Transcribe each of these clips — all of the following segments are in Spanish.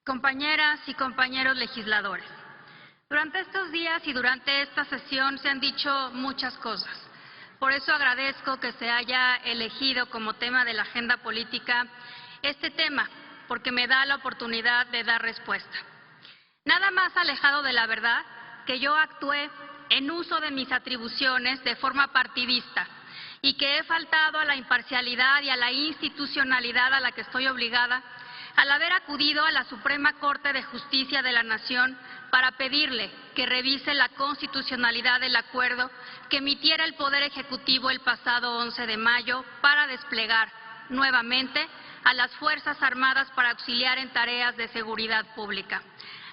Compañeras y compañeros legisladores, durante estos días y durante esta sesión se han dicho muchas cosas. Por eso agradezco que se haya elegido como tema de la agenda política este tema, porque me da la oportunidad de dar respuesta. Nada más alejado de la verdad que yo actué en uso de mis atribuciones de forma partidista y que he faltado a la imparcialidad y a la institucionalidad a la que estoy obligada al haber acudido a la Suprema Corte de Justicia de la Nación para pedirle que revise la constitucionalidad del acuerdo que emitiera el Poder Ejecutivo el pasado 11 de mayo para desplegar nuevamente a las Fuerzas Armadas para auxiliar en tareas de seguridad pública.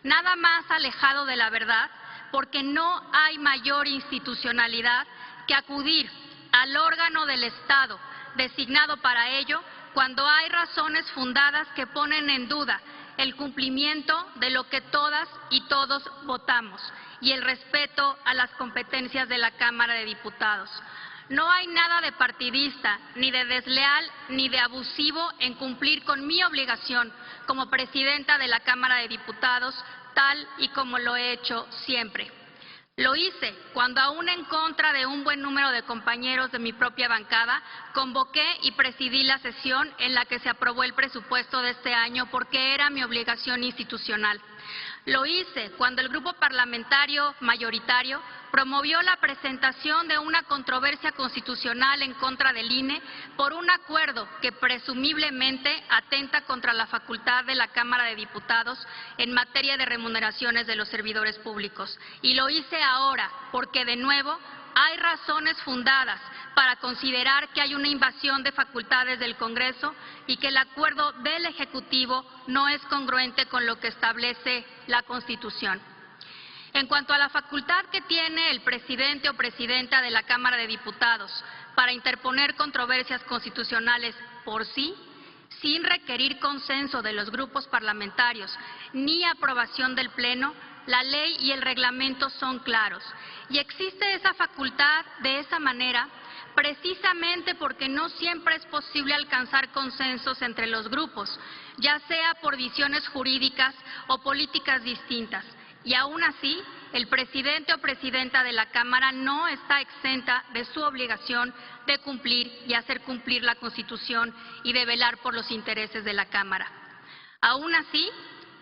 Nada más alejado de la verdad, porque no hay mayor institucionalidad que acudir al órgano del Estado designado para ello cuando hay razones fundadas que ponen en duda el cumplimiento de lo que todas y todos votamos y el respeto a las competencias de la Cámara de Diputados. No hay nada de partidista, ni de desleal, ni de abusivo en cumplir con mi obligación como presidenta de la Cámara de Diputados, tal y como lo he hecho siempre. Lo hice cuando, aún en contra de un buen número de compañeros de mi propia bancada, convoqué y presidí la sesión en la que se aprobó el presupuesto de este año porque era mi obligación institucional. Lo hice cuando el grupo parlamentario mayoritario promovió la presentación de una controversia constitucional en contra del INE por un acuerdo que presumiblemente atenta contra la facultad de la Cámara de Diputados en materia de remuneraciones de los servidores públicos. Y lo hice ahora porque, de nuevo, hay razones fundadas para considerar que hay una invasión de facultades del Congreso y que el acuerdo del Ejecutivo no es congruente con lo que establece la Constitución. En cuanto a la facultad que tiene el presidente o presidenta de la Cámara de Diputados para interponer controversias constitucionales por sí, sin requerir consenso de los grupos parlamentarios ni aprobación del Pleno, la ley y el reglamento son claros. Y existe esa facultad de esa manera precisamente porque no siempre es posible alcanzar consensos entre los grupos, ya sea por visiones jurídicas o políticas distintas. Y aún así, el presidente o presidenta de la Cámara no está exenta de su obligación de cumplir y hacer cumplir la Constitución y de velar por los intereses de la Cámara. Aún así,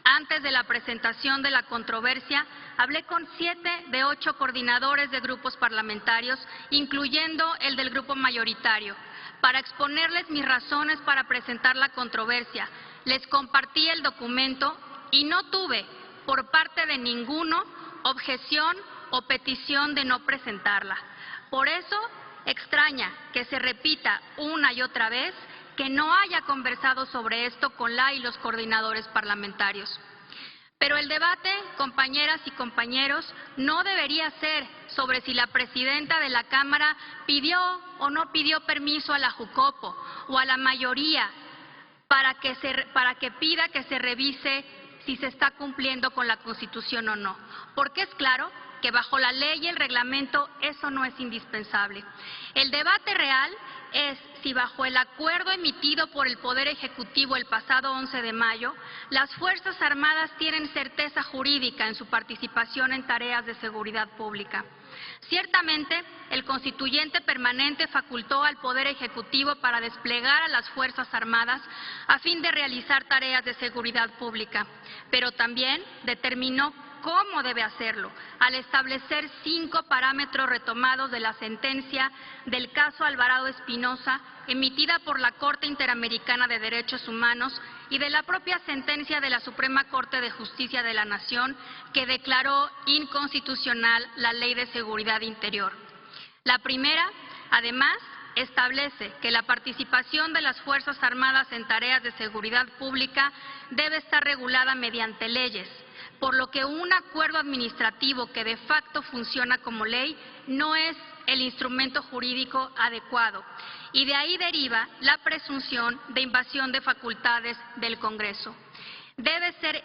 antes de la presentación de la controversia, hablé con 7 de 8 coordinadores de grupos parlamentarios, incluyendo el del grupo mayoritario, para exponerles mis razones para presentar la controversia. Les compartí el documento y no tuve, por parte de ninguno, objeción o petición de no presentarla. Por eso, extraña que se repita una y otra vez que no haya conversado sobre esto con la y los coordinadores parlamentarios. Pero el debate, compañeras y compañeros, no debería ser sobre si la presidenta de la Cámara pidió o no pidió permiso a la Jucopo o a la mayoría para que pida que se revise si se está cumpliendo con la Constitución o no, porque es claro que bajo la ley y el reglamento eso no es indispensable. El debate real es si bajo el acuerdo emitido por el Poder Ejecutivo el pasado 11 de mayo, las Fuerzas Armadas tienen certeza jurídica en su participación en tareas de seguridad pública. Ciertamente, el constituyente permanente facultó al Poder Ejecutivo para desplegar a las Fuerzas Armadas a fin de realizar tareas de seguridad pública, pero también determinó cómo debe hacerlo, al establecer 5 parámetros retomados de la sentencia del caso Alvarado Espinosa, emitida por la Corte Interamericana de Derechos Humanos, y de la propia sentencia de la Suprema Corte de Justicia de la Nación, que declaró inconstitucional la Ley de Seguridad Interior. La primera, además, establece que la participación de las Fuerzas Armadas en tareas de seguridad pública debe estar regulada mediante leyes, por lo que un acuerdo administrativo que de facto funciona como ley no es el instrumento jurídico adecuado, y de ahí deriva la presunción de invasión de facultades del Congreso. Debe ser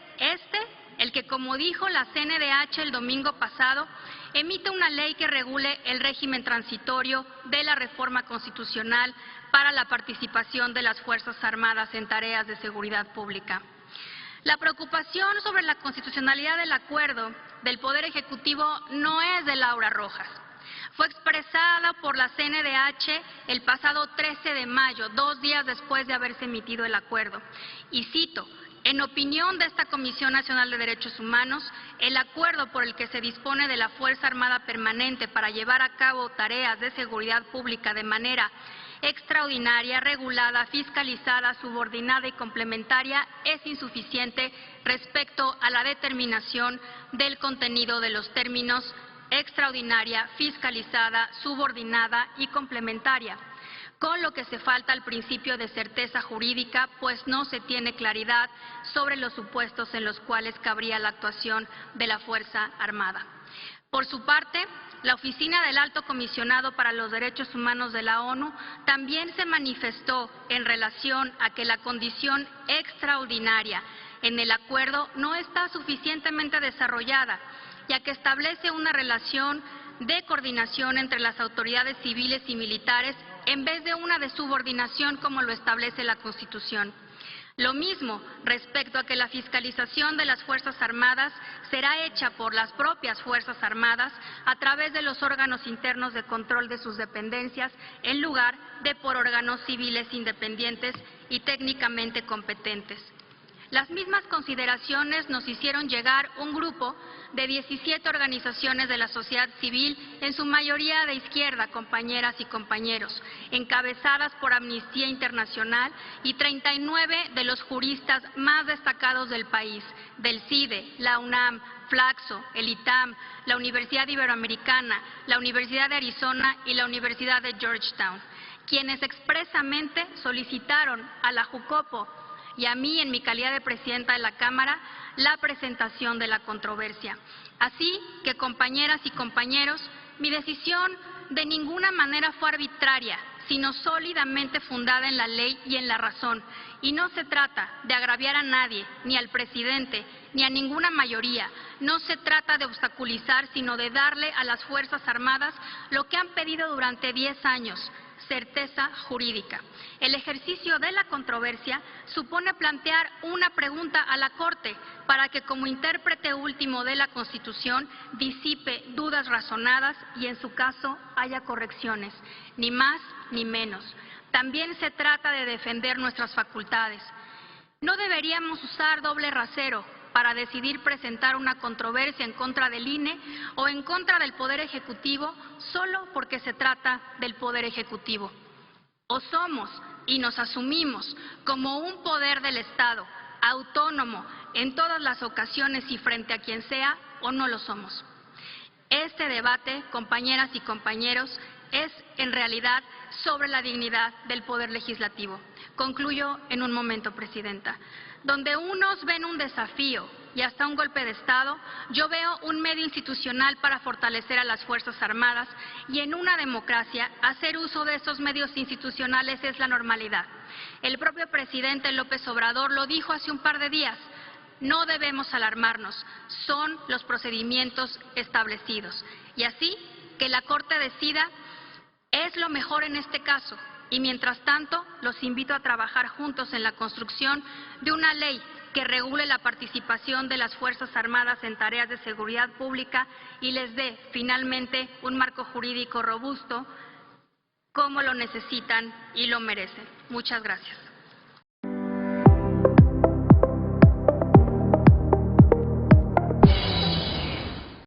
el que, como dijo la CNDH el domingo pasado, emite una ley que regule el régimen transitorio de la reforma constitucional para la participación de las Fuerzas Armadas en tareas de seguridad pública. La preocupación sobre la constitucionalidad del acuerdo del Poder Ejecutivo no es de Laura Rojas. Fue expresada por la CNDH el pasado 13 de mayo, 2 días después de haberse emitido el acuerdo. Y cito: en opinión de esta Comisión Nacional de Derechos Humanos, el acuerdo por el que se dispone de la Fuerza Armada Permanente para llevar a cabo tareas de seguridad pública de manera extraordinaria, regulada, fiscalizada, subordinada y complementaria es insuficiente respecto a la determinación del contenido de los términos extraordinaria, fiscalizada, subordinada y complementaria, con lo que se falta al principio de certeza jurídica, pues no se tiene claridad sobre los supuestos en los cuales cabría la actuación de la Fuerza Armada. Por su parte, la Oficina del Alto Comisionado para los Derechos Humanos de la ONU también se manifestó en relación a que la condición extraordinaria en el acuerdo no está suficientemente desarrollada, ya que establece una relación de coordinación entre las autoridades civiles y militares en vez de una de subordinación como lo establece la Constitución. Lo mismo respecto a que la fiscalización de las Fuerzas Armadas será hecha por las propias Fuerzas Armadas a través de los órganos internos de control de sus dependencias, en lugar de por órganos civiles independientes y técnicamente competentes. Las mismas consideraciones nos hicieron llegar un grupo de 17 organizaciones de la sociedad civil, en su mayoría de izquierda, compañeras y compañeros, encabezadas por Amnistía Internacional y 39 de los juristas más destacados del país, del CIDE, la UNAM, Flaxo, el ITAM, la Universidad Iberoamericana, la Universidad de Arizona y la Universidad de Georgetown, quienes expresamente solicitaron a la Jucopo y a mí, en mi calidad de presidenta de la Cámara, la presentación de la controversia. Así que, compañeras y compañeros, mi decisión de ninguna manera fue arbitraria, sino sólidamente fundada en la ley y en la razón. Y no se trata de agraviar a nadie, ni al presidente, ni a ninguna mayoría. No se trata de obstaculizar, sino de darle a las Fuerzas Armadas lo que han pedido durante 10 años, certeza jurídica. El ejercicio de la controversia supone plantear una pregunta a la Corte para que, como intérprete último de la Constitución, disipe dudas razonadas y, en su caso, haya correcciones, ni más ni menos. También se trata de defender nuestras facultades. No deberíamos usar doble rasero para decidir presentar una controversia en contra del INE o en contra del Poder Ejecutivo solo porque se trata del Poder Ejecutivo. O somos y nos asumimos como un poder del Estado, autónomo en todas las ocasiones y frente a quien sea, o no lo somos. Este debate, compañeras y compañeros, es en realidad sobre la dignidad del Poder Legislativo. Concluyo en un momento, Presidenta. Donde unos ven un desafío y hasta un golpe de Estado, yo veo un medio institucional para fortalecer a las Fuerzas Armadas, y en una democracia hacer uso de esos medios institucionales es la normalidad. El propio presidente López Obrador lo dijo hace un par de días: no debemos alarmarnos, son los procedimientos establecidos. Y así, que la Corte decida es lo mejor en este caso. Y mientras tanto, los invito a trabajar juntos en la construcción de una ley que regule la participación de las Fuerzas Armadas en tareas de seguridad pública y les dé finalmente un marco jurídico robusto como lo necesitan y lo merecen. Muchas gracias.